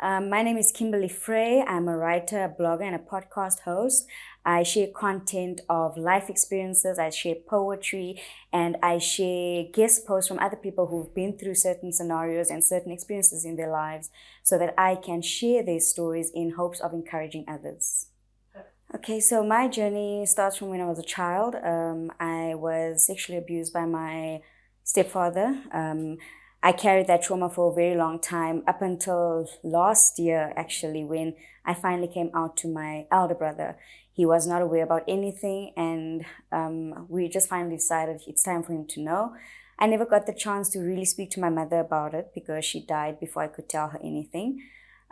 My name is Kimberly Fray. I'm a writer, a blogger, and a podcast host. I share content of life experiences, I share poetry, and I share guest posts from other people who've been through certain scenarios and certain experiences in their lives so that I can share their stories in hopes of encouraging others. Okay, so my journey starts from when I was a child. I was sexually abused by my stepfather. I carried that trauma for a very long time, up until last year, actually, when I finally came out to my elder brother. He was not aware about anything, and we just finally decided it's time for him to know. I never got the chance to really speak to my mother about it because she died before I could tell her anything.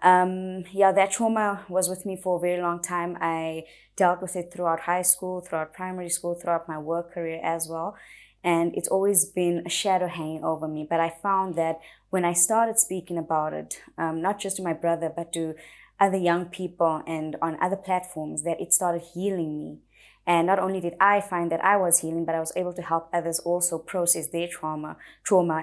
That trauma was with me for a very long time. I dealt with it throughout high school, throughout primary school, throughout my work career as well. And it's always been a shadow hanging over me. But I found that when I started speaking about it, not just to my brother, but to other young people and on other platforms, that it started healing me. And not only did I find that I was healing, but I was able to help others also process their trauma,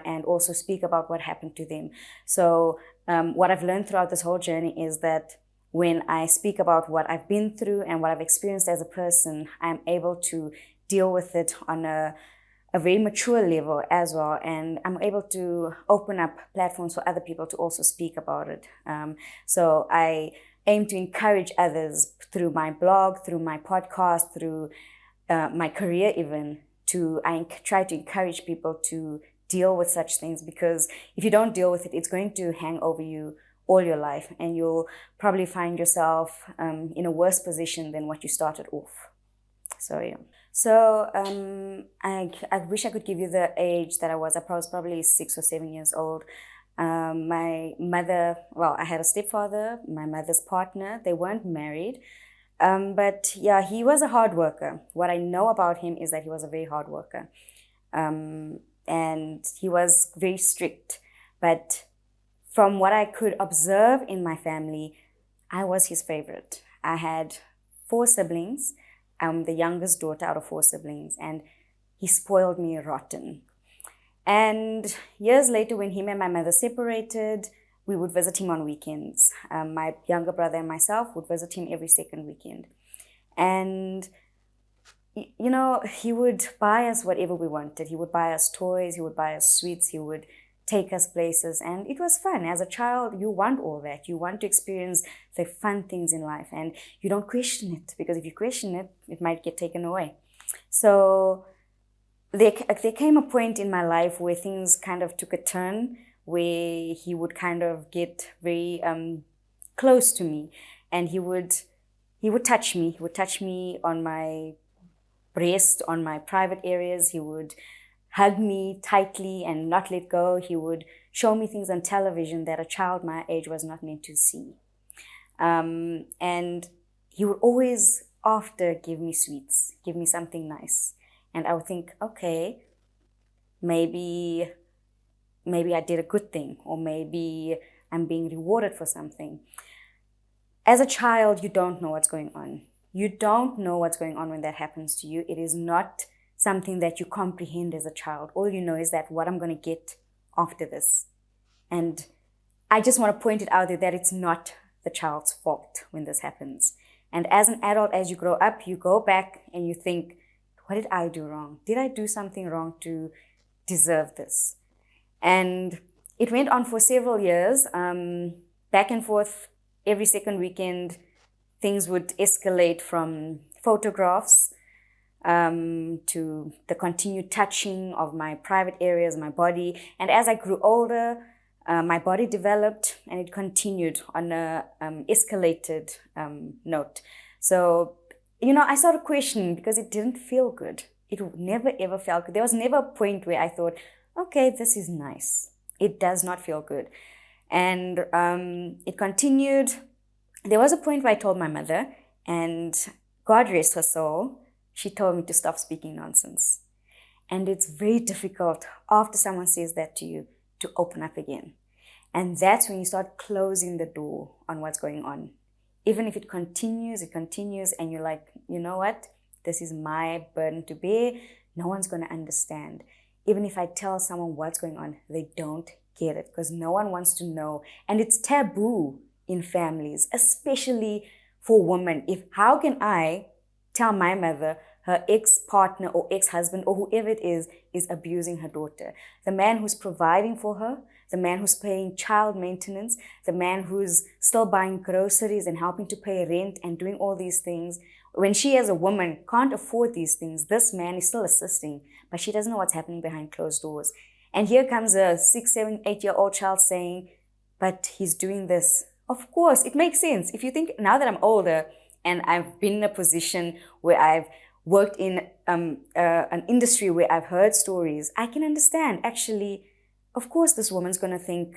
and also speak about what happened to them. So what I've learned throughout this whole journey is that when I speak about what I've been through and what I've experienced as a person, I'm able to deal with it on a very mature level as well. And I'm able to open up platforms for other people to also speak about it. So I aim to encourage others through my blog, through my podcast, through my career even, I try to encourage people to deal with such things, because if you don't deal with it, it's going to hang over you all your life, and you'll probably find yourself in a worse position than what you started off. So yeah. So I wish I could give you the age that I was. I was probably 6 or 7 years old. My mother, I had a stepfather, my mother's partner. They weren't married. But yeah, he was a hard worker. What I know about him is that he was a very hard worker. And he was very strict. But from what I could observe in my family, I was his favorite. I had 4 siblings. I'm the youngest daughter out of 4 siblings, and he spoiled me rotten. And years later, when him and my mother separated, we would visit him on weekends. My younger brother and myself would visit him every second weekend. And, you know, he would buy us whatever we wanted. He would buy us toys, he would buy us sweets, he would take us places, and it was fun. As a child, you want all that. You want to experience the fun things in life, and you don't question it, because if you question it, it might get taken away. So there came a point in my life where things kind of took a turn, where he would kind of get very close to me, and he would touch me. He would touch me on my breast, on my private areas. He would hug me tightly and not let go. He would show me things on television that a child my age was not meant to see. And he would always, after, give me sweets, give me something nice. And I would think, okay, maybe I did a good thing, or maybe I'm being rewarded for something. As a child, you don't know what's going on. You don't know what's going on when that happens to you. It is not something that you comprehend as a child. All you know is that what I'm going to get after this. And I just want to point it out there that it's not the child's fault when this happens. And as an adult, as you grow up, you go back and you think, what did I do wrong? Did I do something wrong to deserve this? And it went on for several years, back and forth. Every second weekend, things would escalate from photographs to the continued touching of my private areas, my body. And as I grew older, my body developed, and it continued on a escalated note. So, you know, I started questioning, because it didn't feel good. It never ever felt good. There was never a point where I thought, okay, this is nice. It does not feel good. And it continued. There was a point where I told my mother, and God rest her soul, she told me to stop speaking nonsense. And it's very difficult after someone says that to you to open up again. And that's when you start closing the door on what's going on. Even if it continues, and you're like, you know what? This is my burden to bear. No one's going to understand. Even if I tell someone what's going on, they don't get it, because no one wants to know. And it's taboo. in families, especially for women. If how can I tell my mother her ex-partner or ex-husband or whoever it is abusing her daughter? The man who's providing for her, the man who's paying child maintenance, the man who's still buying groceries and helping to pay rent and doing all these things. When she as a woman can't afford these things, this man is still assisting, but she doesn't know what's happening behind closed doors. And here comes a 6, 7, 8-year-old child saying, but he's doing this. Of course, it makes sense. If you think, now that I'm older and I've been in a position where I've worked in an industry where I've heard stories, I can understand, actually, of course, this woman's going to think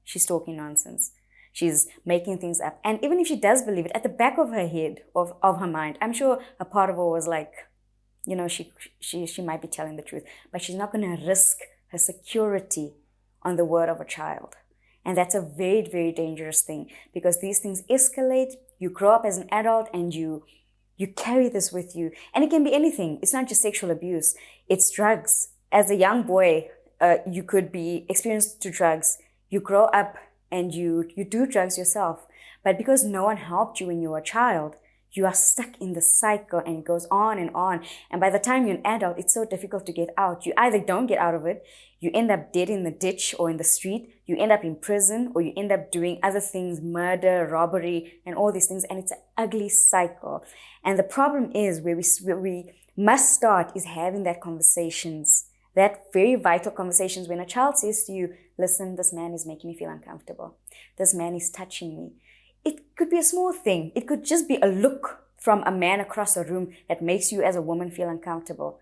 she's talking nonsense. She's making things up. And even if she does believe it, at the back of her head, of her mind, I'm sure a part of her was like, you know, she might be telling the truth, but she's not going to risk her security on the word of a child. And that's a very, very dangerous thing, because these things escalate. You grow up as an adult and you carry this with you. And it can be anything. It's not just sexual abuse. It's drugs. As a young boy, you could be experienced to drugs. You grow up and you do drugs yourself. But because no one helped you when you were a child, you are stuck in the cycle, and it goes on and on. And by the time you're an adult, it's so difficult to get out. You either don't get out of it, you end up dead in the ditch or in the street, you end up in prison, or you end up doing other things, murder, robbery, and all these things. And it's an ugly cycle. And the problem is where we must start is having that conversations, that very vital conversations when a child says to you, listen, this man is making me feel uncomfortable. This man is touching me. It could be a small thing. It could just be a look from a man across a room that makes you as a woman feel uncomfortable.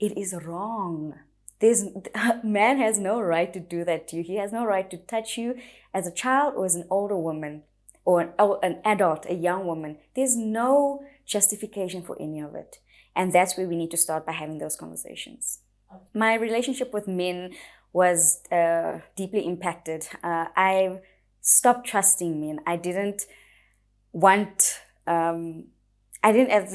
It is wrong. A man has no right to do that to you. He has no right to touch you as a child or as an older woman or an adult, a young woman. There's no justification for any of it. And that's where we need to start, by having those conversations. My relationship with men was deeply impacted. I stopped trusting men. There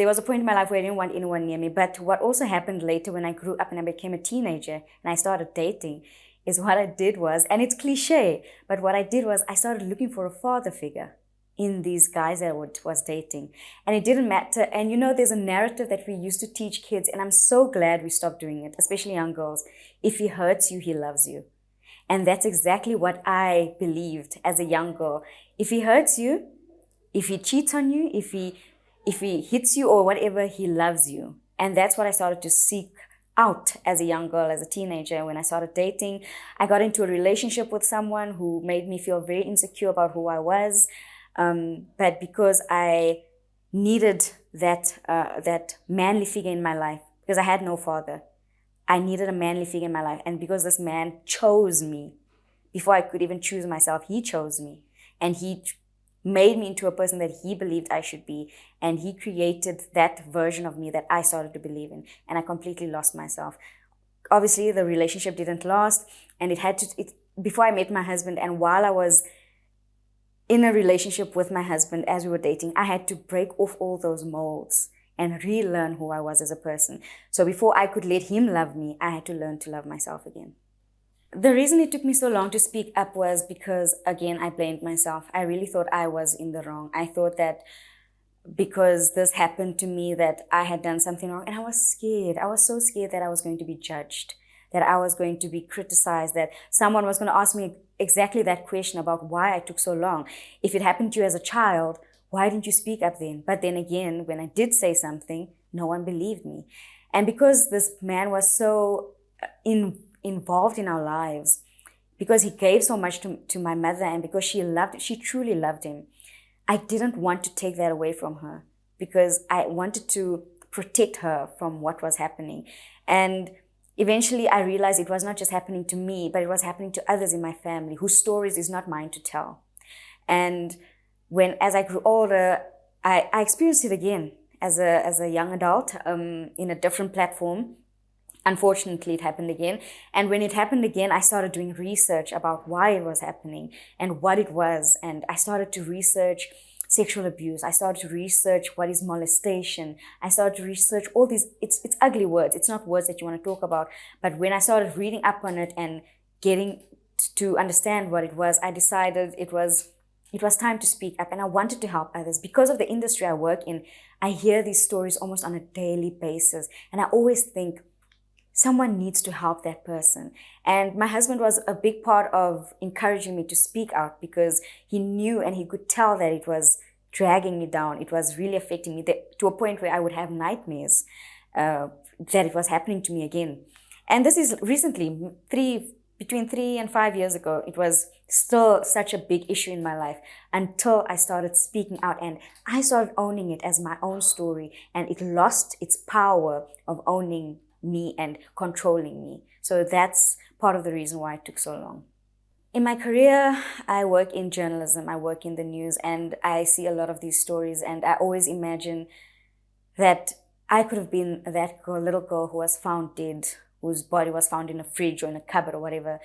was a point in my life where I didn't want anyone near me. But what also happened later, when I grew up and I became a teenager and I started dating, is what I did was, and it's cliche, but what I did was I started looking for a father figure in these guys that I was dating. And it didn't matter. And you know, there's a narrative that we used to teach kids, and I'm so glad we stopped doing it, especially young girls. If he hurts you, he loves you. And that's exactly what I believed as a young girl. If he hurts you, if he cheats on you, if he hits you or whatever, he loves you. And that's what I started to seek out as a young girl, as a teenager. When I started dating, I got into a relationship with someone who made me feel very insecure about who I was. But because I needed that manly figure in my life, because I had no father, I needed a manly figure in my life. And because this man chose me, before I could even choose myself, he chose me. And he made me into a person that he believed I should be. And he created that version of me that I started to believe in. And I completely lost myself. Obviously, the relationship didn't last. And before I met my husband, and while I was in a relationship with my husband as we were dating, I had to break off all those molds and relearn who I was as a person. So before I could let him love me, I had to learn to love myself again. The reason it took me so long to speak up was because, again, I blamed myself. I really thought I was in the wrong. I thought that because this happened to me, that I had done something wrong. And I was scared. I was so scared that I was going to be judged, that I was going to be criticized, that someone was going to ask me exactly that question about why I took so long. If it happened to you as a child, why didn't you speak up then? But then again, when I did say something, no one believed me. And because this man was so involved in our lives, because he gave so much to my mother, and because she truly loved him, I didn't want to take that away from her, because I wanted to protect her from what was happening. And eventually I realized it was not just happening to me, but it was happening to others in my family whose stories is not mine to tell. And as I grew older, I experienced it again as a young adult in a different platform. Unfortunately, it happened again. And when it happened again, I started doing research about why it was happening and what it was. And I started to research sexual abuse. I started to research what is molestation. I started to research all these, it's ugly words. It's not words that you want to talk about. But when I started reading up on it and getting to understand what it was, I decided it was it was time to speak up, and I wanted to help others. Because of the industry I work in, I hear these stories almost on a daily basis, and I always think someone needs to help that person. And my husband was a big part of encouraging me to speak out, because he knew and he could tell that it was dragging me down. It was really affecting me to a point where I would have nightmares that it was happening to me again. And this is recently, between 3 and 5 years ago. It was still such a big issue in my life until I started speaking out and I started owning it as my own story, and it lost its power of owning me and controlling me. So that's part of the reason why it took so long. In my career, I work in journalism, I work in the news, and I see a lot of these stories, and I always imagine that I could have been that girl, little girl who was found dead, whose body was found in a fridge or in a cupboard or whatever.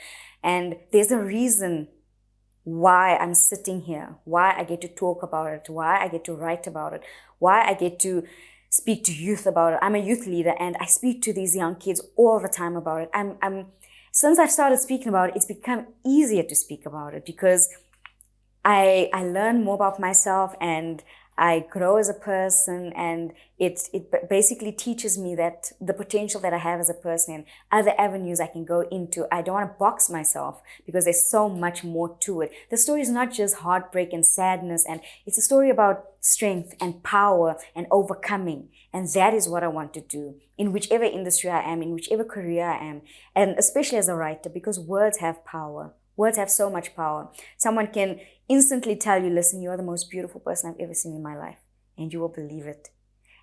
And there's a reason why I'm sitting here, why I get to talk about it, why I get to write about it, why I get to speak to youth about it. I'm a youth leader and I speak to these young kids all the time about it. Since I've started speaking about it, it's become easier to speak about it, because I learn more about myself and I grow as a person, and it basically teaches me that the potential that I have as a person and other avenues I can go into. I don't want to box myself, because there's so much more to it. The story is not just heartbreak and sadness, and it's a story about strength and power and overcoming. And that is what I want to do in whichever industry I am, in whichever career I am, and especially as a writer, because words have power. Words have so much power. Someone can instantly tell you, listen, you're the most beautiful person I've ever seen in my life, and you will believe it.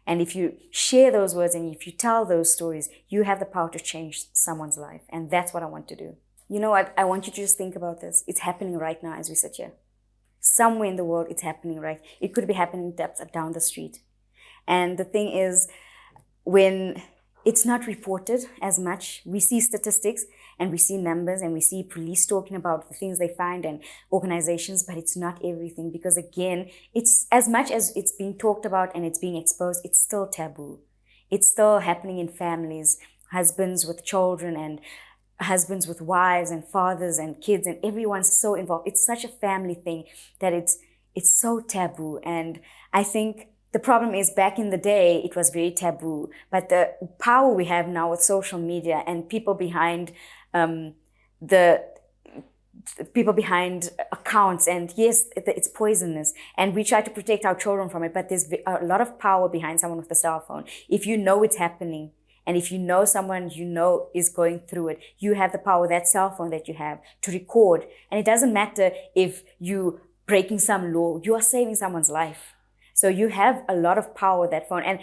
And if you share those words and if you tell those stories, you have the power to change someone's life. And that's what I want to do. You know what? I want you to just think about this. It's happening right now as we sit here. Somewhere in the world, it's happening right. It could be happening down the street. And the thing is, when it's not reported as much, we see statistics and we see numbers and we see police talking about the things they find and organizations, but it's not everything, because again, it's as much as it's being talked about and it's being exposed, it's still taboo. It's still happening in families, husbands with children and husbands with wives and fathers and kids, and everyone's so involved. It's such a family thing that it's so taboo. And I think the problem is, back in the day, it was very taboo. But the power we have now with social media and people behind accounts, and yes, it's poisonous, and we try to protect our children from it, but there's a lot of power behind someone with a cell phone. If you know it's happening, and if you know someone you know is going through it, you have the power, that cell phone that you have, to record. And it doesn't matter if you breaking some law, you are saving someone's life. So you have a lot of power with that phone. And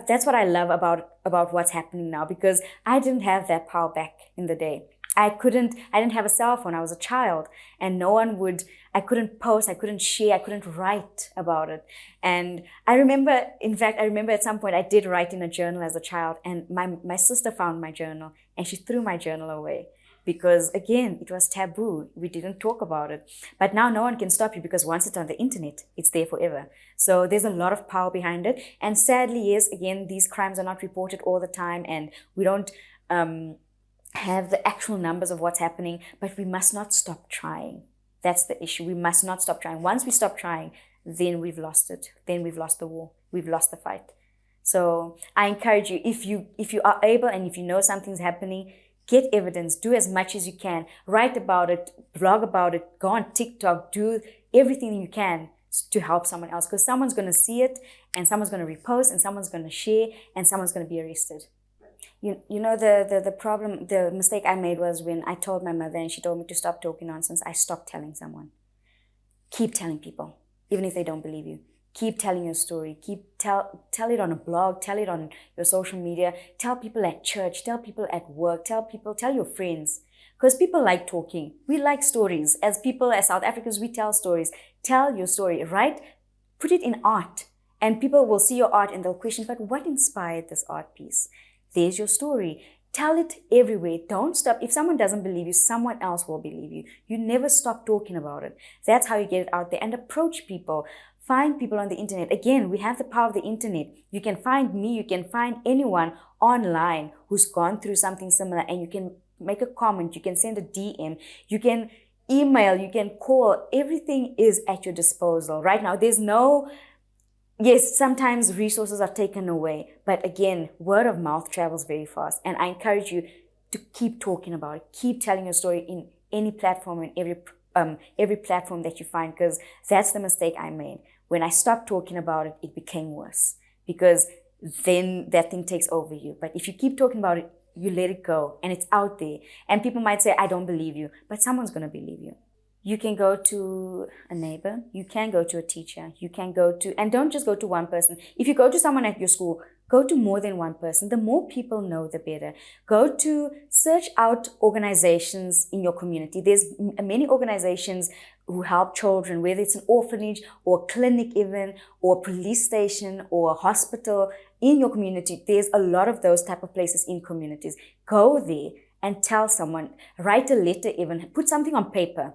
that's what I love about what's happening now, because I didn't have that power back in the day. I didn't have a cell phone. I was a child, and I couldn't post, I couldn't share, I couldn't write about it. And I remember at some point I did write in a journal as a child, and my sister found my journal and she threw my journal away. Because again, it was taboo. We didn't talk about it. But now no one can stop you, because once it's on the internet, it's there forever. So there's a lot of power behind it. And sadly, yes, again, these crimes are not reported all the time, and we don't have the actual numbers of what's happening, but we must not stop trying. That's the issue. We must not stop trying. Once we stop trying, then we've lost it. Then we've lost the war. We've lost the fight. So I encourage you, if you are able and if you know something's happening, get evidence, do as much as you can, write about it, blog about it, go on TikTok, do everything you can to help someone else, because someone's going to see it and someone's going to repost and someone's going to share and someone's going to be arrested. You know, the problem, the mistake I made was when I told my mother and she told me to stop talking nonsense, I stopped telling someone. Keep telling people, even if they don't believe you. Keep telling your story. Tell it on a blog, tell it on your social media, tell people at church, tell people at work, tell your friends. Because people like talking. We like stories. As people, as South Africans, we tell stories. Tell your story, right? Put it in art. And people will see your art and they'll question, but what inspired this art piece? There's your story. Tell it everywhere. Don't stop. If someone doesn't believe you, someone else will believe you. You never stop talking about it. That's how you get it out there, and approach people. Find people on the internet. Again, we have the power of the internet. You can find me, you can find anyone online who's gone through something similar, and you can make a comment, you can send a DM, you can email, you can call. Everything is at your disposal right now. There's no, yes, sometimes resources are taken away, but again, word of mouth travels very fast. And I encourage you to keep talking about it, keep telling your story in any platform, in every platform that you find, because that's the mistake I made. When I stopped talking about it, it became worse, because then that thing takes over you. But if you keep talking about it, you let it go and it's out there. And people might say, I don't believe you, but someone's going to believe you. You can go to a neighbor, you can go to a teacher, you can go to, and don't just go to one person. If you go to someone at your school, go to more than one person. The more people know, the better. Go to search out organizations in your community. There's many organizations who help children, whether it's an orphanage or a clinic even, or a police station or a hospital in your community. There's a lot of those type of places in communities. Go there and tell someone, write a letter even, put something on paper.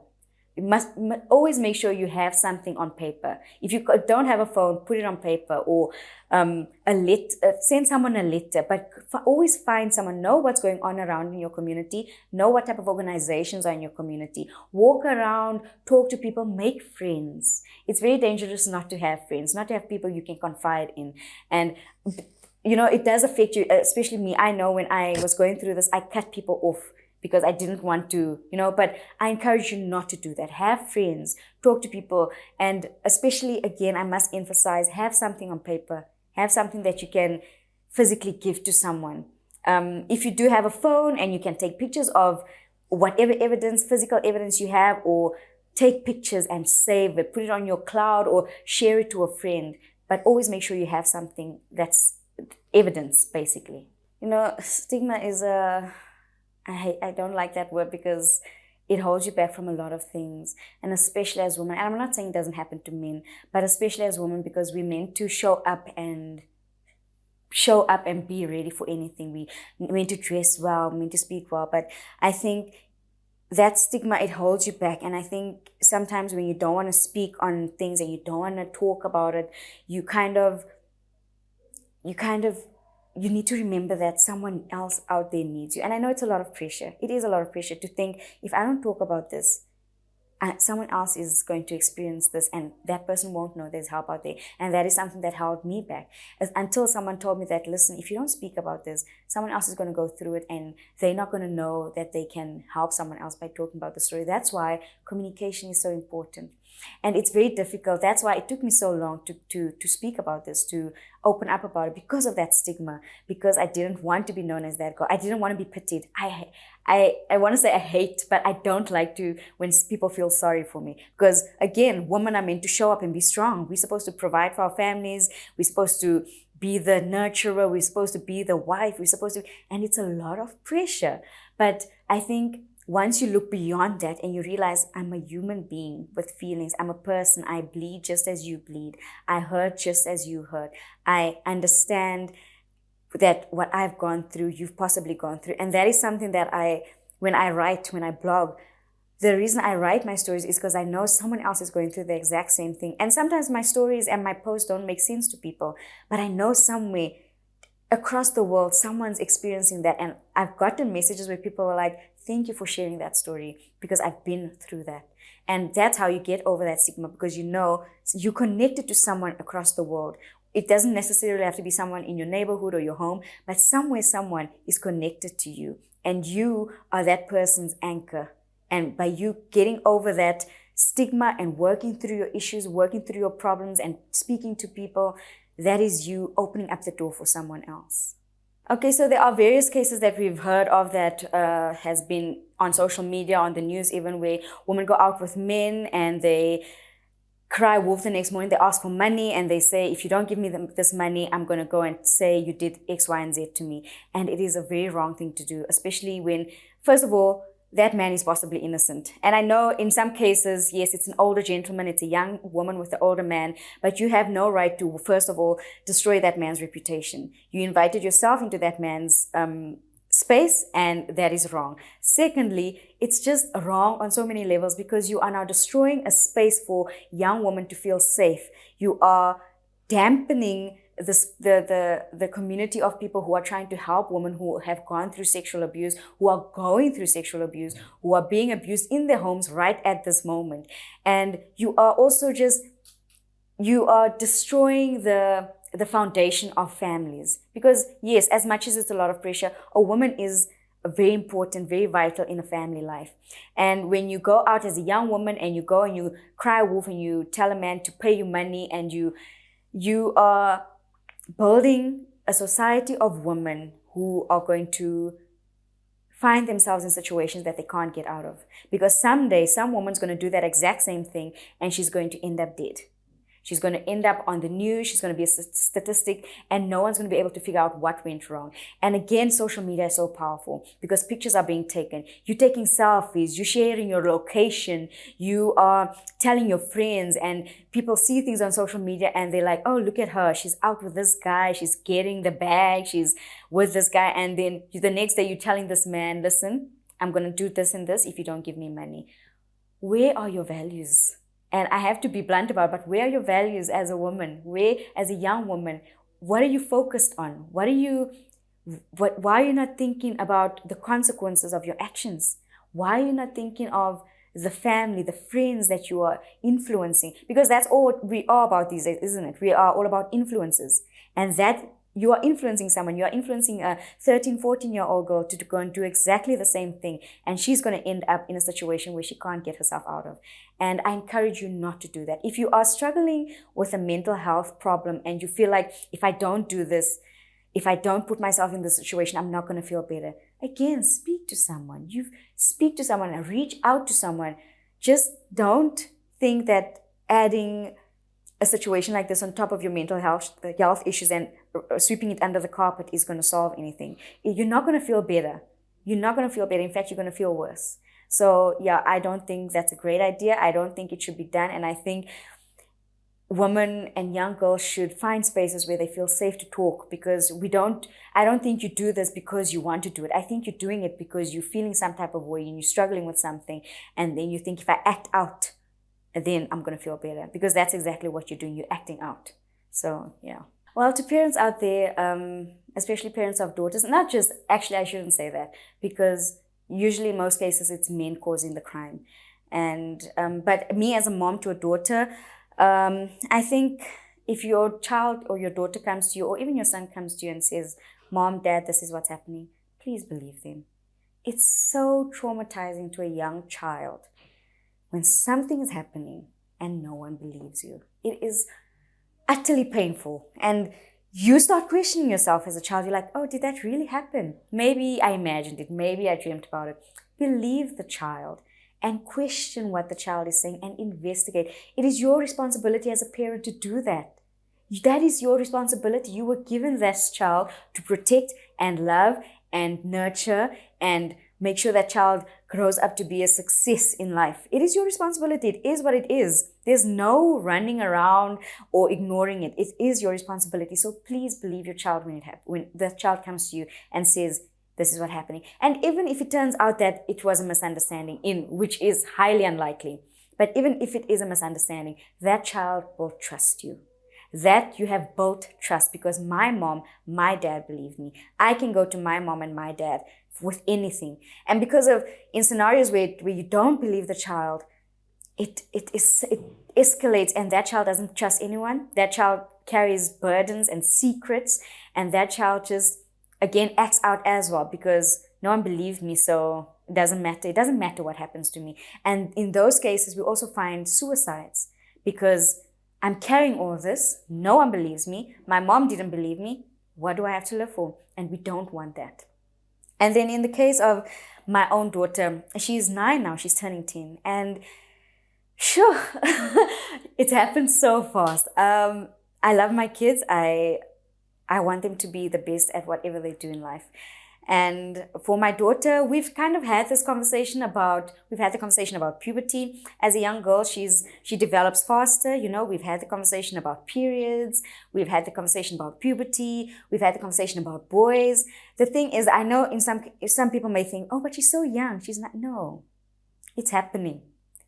You must always make sure you have something on paper. If you don't have a phone, put it on paper, or send someone a letter. But always find someone, know what's going on around in your community, know what type of organizations are in your community. Walk around, talk to people, make friends. It's very dangerous not to have friends, not to have people you can confide in. And it does affect you, especially me. I know when I was going through this, I cut people off because I didn't want to, but I encourage you not to do that. Have friends, talk to people, and especially, again, I must emphasize, have something on paper, have something that you can physically give to someone. If you do have a phone and you can take pictures of whatever evidence, physical evidence you have, or take pictures and save it, put it on your cloud or share it to a friend, but always make sure you have something that's evidence, basically. Stigma is I don't like that word because it holds you back from a lot of things. And especially as women, and I'm not saying it doesn't happen to men, but especially as women, because we're meant to show up and be ready for anything. We meant to dress well, meant to speak well. But I think that stigma, it holds you back. And I think sometimes when you don't want to speak on things and you don't want to talk about it, you need to remember that someone else out there needs you. And I know it's a lot of pressure. It is a lot of pressure to think, if I don't talk about this, someone else is going to experience this and that person won't know there's help out there. And that is something that held me back. Until someone told me that, listen, if you don't speak about this, someone else is going to go through it and they're not going to know that they can help someone else by talking about the story. That's why communication is so important. And it's very difficult. That's why it took me so long to speak about this, to open up about it, because of that stigma, because I didn't want to be known as that girl. I didn't want to be pitied. I want to say I hate, but I don't like to when people feel sorry for me. Because again, women are meant to show up and be strong. We're supposed to provide for our families. We're supposed to be the nurturer. We're supposed to be the wife. And it's a lot of pressure. But I think once you look beyond that and you realize, I'm a human being with feelings, I'm a person, I bleed just as you bleed, I hurt just as you hurt, I understand that what I've gone through, you've possibly gone through. And that is something that when I blog, the reason I write my stories is because I know someone else is going through the exact same thing. And sometimes my stories and my posts don't make sense to people, but I know somewhere across the world, someone's experiencing that. And I've gotten messages where people are like, thank you for sharing that story because I've been through that. And that's how you get over that stigma, because you're connected to someone across the world. It doesn't necessarily have to be someone in your neighborhood or your home, but somewhere someone is connected to you and you are that person's anchor. And by you getting over that stigma and working through your issues, working through your problems and speaking to people, that is you opening up the door for someone else. Okay, so there are various cases that we've heard of that has been on social media, on the news even, where women go out with men and they cry wolf the next morning. They ask for money and they say, if you don't give me this money, I'm going to go and say you did X, Y, and Z to me. And it is a very wrong thing to do, especially when, first of all, that man is possibly innocent. And I know in some cases, yes, it's an older gentleman, it's a young woman with an older man, but you have no right to, first of all, destroy that man's reputation. You invited yourself into that man's space, and that is wrong. Secondly, it's just wrong on so many levels because you are now destroying a space for young women to feel safe. You are dampening the community of people who are trying to help women who have gone through sexual abuse, who are going through sexual abuse, who are being abused in their homes right at this moment. And you are also just, you are destroying the foundation of families. Because yes, as much as it's a lot of pressure, a woman is very important, very vital in a family life. And when you go out as a young woman and you go and you cry wolf and you tell a man to pay you money, and you are building a society of women who are going to find themselves in situations that they can't get out of. Because someday some woman's going to do that exact same thing and she's going to end up dead. She's going to end up on the news. She's going to be a statistic, and no one's going to be able to figure out what went wrong. And again, social media is so powerful because pictures are being taken. You're taking selfies. You're sharing your location. You are telling your friends, and people see things on social media and they're like, oh, look at her. She's out with this guy. She's getting the bag. She's with this guy. And then the next day you're telling this man, listen, I'm going to do this and this if you don't give me money. Where are your values? And I have to be blunt about it, but where are your values as a woman? Where, as a young woman, what are you focused on? Why are you not thinking about the consequences of your actions? Why are you not thinking of the family, the friends that you are influencing? Because that's all we are about these days, isn't it? We are all about influences. And that you are influencing someone. You are influencing a 13, 14-year-old girl to go and do exactly the same thing. And she's going to end up in a situation where she can't get herself out of. And I encourage you not to do that. If you are struggling with a mental health problem and you feel like, if I don't do this, if I don't put myself in this situation, I'm not going to feel better. Again, speak to someone. Speak to someone and reach out to someone. Just don't think that adding a situation like this on top of your mental health issues and sweeping it under the carpet is going to solve anything. You're not going to feel better. You're not going to feel better. In fact, you're going to feel worse. So yeah, I don't think that's a great idea. I don't think it should be done. And I think women and young girls should find spaces where they feel safe to talk, because I don't think you do this because you want to do it. I think you're doing it because you're feeling some type of way and you're struggling with something. And then you think, if I act out, then I'm going to feel better, because that's exactly what you're doing. You're acting out. So yeah. Well, to parents out there, especially parents of daughters, not just, actually I shouldn't say that, because usually in most cases it's men causing the crime. And but me as a mom to a daughter, I think if your child or your daughter comes to you, or even your son comes to you and says, Mom, Dad, this is what's happening, please believe them. It's so traumatizing to a young child when something is happening and no one believes you. It is utterly painful. And you start questioning yourself as a child. You're like, oh, did that really happen? Maybe I imagined it. Maybe I dreamt about it. Believe the child and question what the child is saying and investigate. It is your responsibility as a parent to do that. That is your responsibility. You were given this child to protect and love and nurture and make sure that child grows up to be a success in life. It is your responsibility. It is what it is. There's no running around or ignoring it. It is your responsibility. So please believe your child when the child comes to you and says, this is what's happening. And even if it turns out that it was a misunderstanding, which is highly unlikely, but even if it is a misunderstanding, that child will trust you. That you have built trust, because my mom, my dad believed me. I can go to my mom and my dad with anything. And because of, in scenarios where you don't believe the child, it escalates, and that child doesn't trust anyone. That child carries burdens and secrets, and that child just, again, acts out as well, because no one believed me, so it doesn't matter. It doesn't matter what happens to me. And in those cases, we also find suicides, because I'm carrying all of this. No one believes me. My mom didn't believe me. What do I have to live for? And we don't want that. And then in the case of my own daughter, she's 9 now. She's turning 10. And sure, it happened so fast. I love my kids. I want them to be the best at whatever they do in life. And for my daughter, we've kind of had this conversation about, puberty. As a young girl, she develops faster. We've had the conversation about periods. We've had the conversation about puberty. We've had the conversation about boys. The thing is, I know some people may think, oh, but she's so young. She's not. No, it's happening.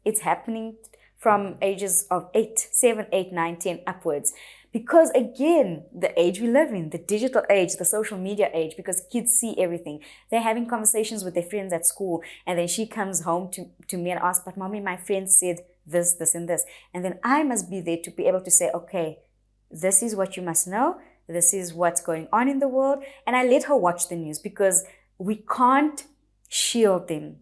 It's happening from ages of 7, 8, 9, 10 upwards. Because again, the age we live in, the digital age, the social media age, because kids see everything. They're having conversations with their friends at school, and then she comes home to me and asks, but mommy, my friend said this, this, and this. And then I must be there to be able to say, okay, this is what you must know. This is what's going on in the world. And I let her watch the news because we can't shield them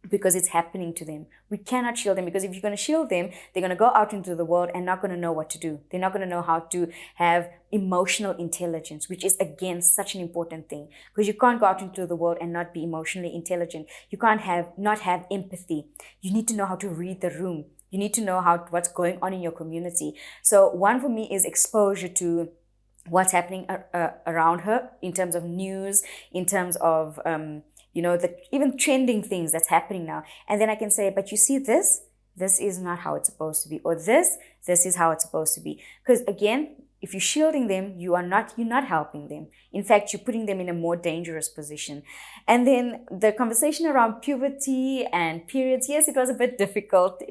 because it's happening to them. We cannot shield them because if you're going to shield them, they're going to go out into the world and not going to know what to do. They're not going to know how to have emotional intelligence, which is again such an important thing, because you can't go out into the world and not be emotionally intelligent. You can't not have empathy. You need to know how to read the room. You need to know what's going on in your community. So one for me is exposure to what's happening around her in terms of news, in terms of even trending things that's happening now. And then I can say, but you see this is not how it's supposed to be, or this is how it's supposed to be. Because again, if you're shielding them, you're not helping them. In fact, you're putting them in a more dangerous position. And then the conversation around puberty and periods, yes, it was a bit difficult.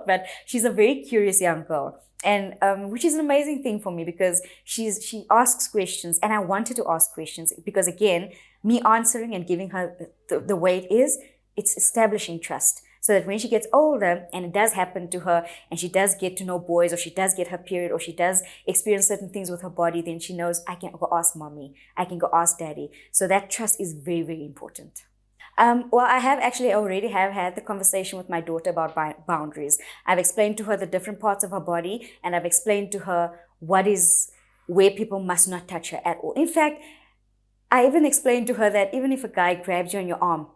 But she's a very curious young girl. And which is an amazing thing for me, because she asks questions, and I wanted to ask questions because, again, me answering and giving her the way it is, it's establishing trust. So that when she gets older and it does happen to her and she does get to know boys, or she does get her period, or she does experience certain things with her body, then she knows, I can go ask mommy, I can go ask daddy. So that trust is very, very important. Well, I have actually already had the conversation with my daughter about boundaries. I've explained to her the different parts of her body, and I've explained to her where people must not touch her at all. In fact, I even explained to her that even if a guy grabs you on your arm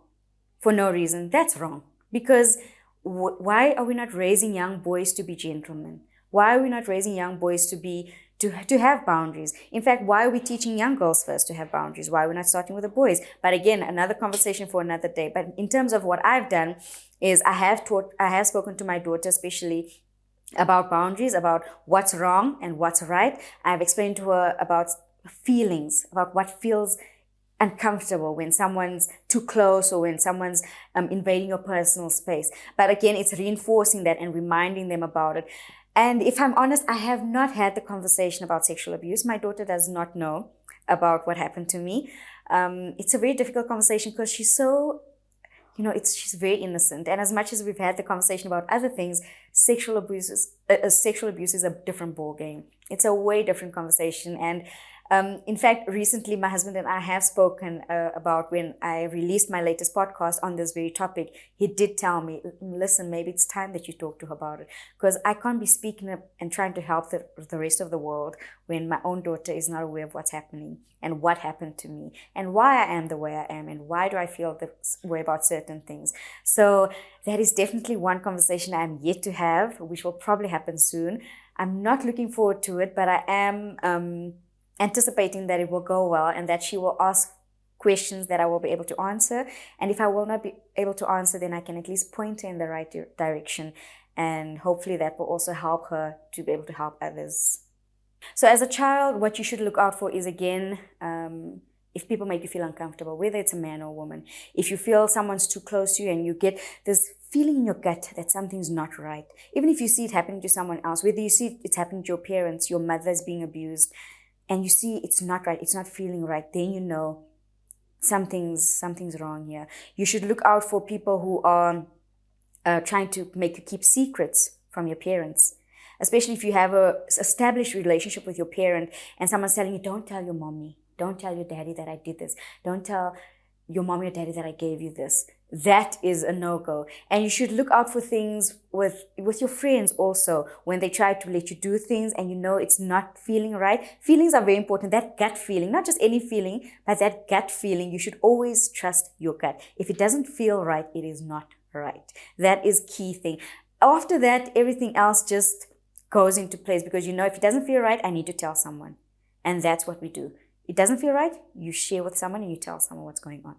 for no reason, that's wrong. Because why are we not raising young boys to be gentlemen? Why are we not raising young boys to have boundaries? In fact, why are we teaching young girls first to have boundaries? Why are we not starting with the boys? But again, another conversation for another day. But in terms of what I've done is I have spoken to my daughter especially about boundaries, about what's wrong and what's right. I've explained to her about feelings, about what feels uncomfortable when someone's too close, or when someone's invading your personal space. But again, it's reinforcing that and reminding them about it. And if I'm honest, I have not had the conversation about sexual abuse. My daughter does not know about what happened to me. It's a very difficult conversation because she's so, she's very innocent. And as much as we've had the conversation about other things, sexual abuse is a different ballgame. It's a way different conversation. And in fact, recently, my husband and I have spoken about when I released my latest podcast on this very topic. He did tell me, listen, maybe it's time that you talk to her about it, because I can't be speaking up and trying to help the rest of the world when my own daughter is not aware of what's happening and what happened to me and why I am the way I am and why do I feel this way about certain things. So that is definitely one conversation I'm yet to have, which will probably happen soon. I'm not looking forward to it, but I am anticipating that it will go well and that she will ask questions that I will be able to answer. And if I will not be able to answer, then I can at least point her in the right direction. And hopefully that will also help her to be able to help others. So as a child, what you should look out for is, again, if people make you feel uncomfortable, whether it's a man or a woman, if you feel someone's too close to you and you get this feeling in your gut that something's not right, even if you see it happening to someone else, whether you see it's happening to your parents, your mother's being abused, and you see it's not right, it's not feeling right, then you know something's wrong here. You should look out for people who are trying to make you keep secrets from your parents, especially if you have a established relationship with your parent and someone's telling you, don't tell your mommy, don't tell your daddy that I did this, don't tell your mommy or daddy that I gave you this. That is a no-go. And you should look out for things with your friends also, when they try to let you do things and you know it's not feeling right. Feelings are very important. That gut feeling, not just any feeling, but that gut feeling, you should always trust your gut. If it doesn't feel right, it is not right. That is key thing. After that, everything else just goes into place, because if it doesn't feel right, I need to tell someone. And that's what we do. It doesn't feel right, you share with someone and you tell someone what's going on.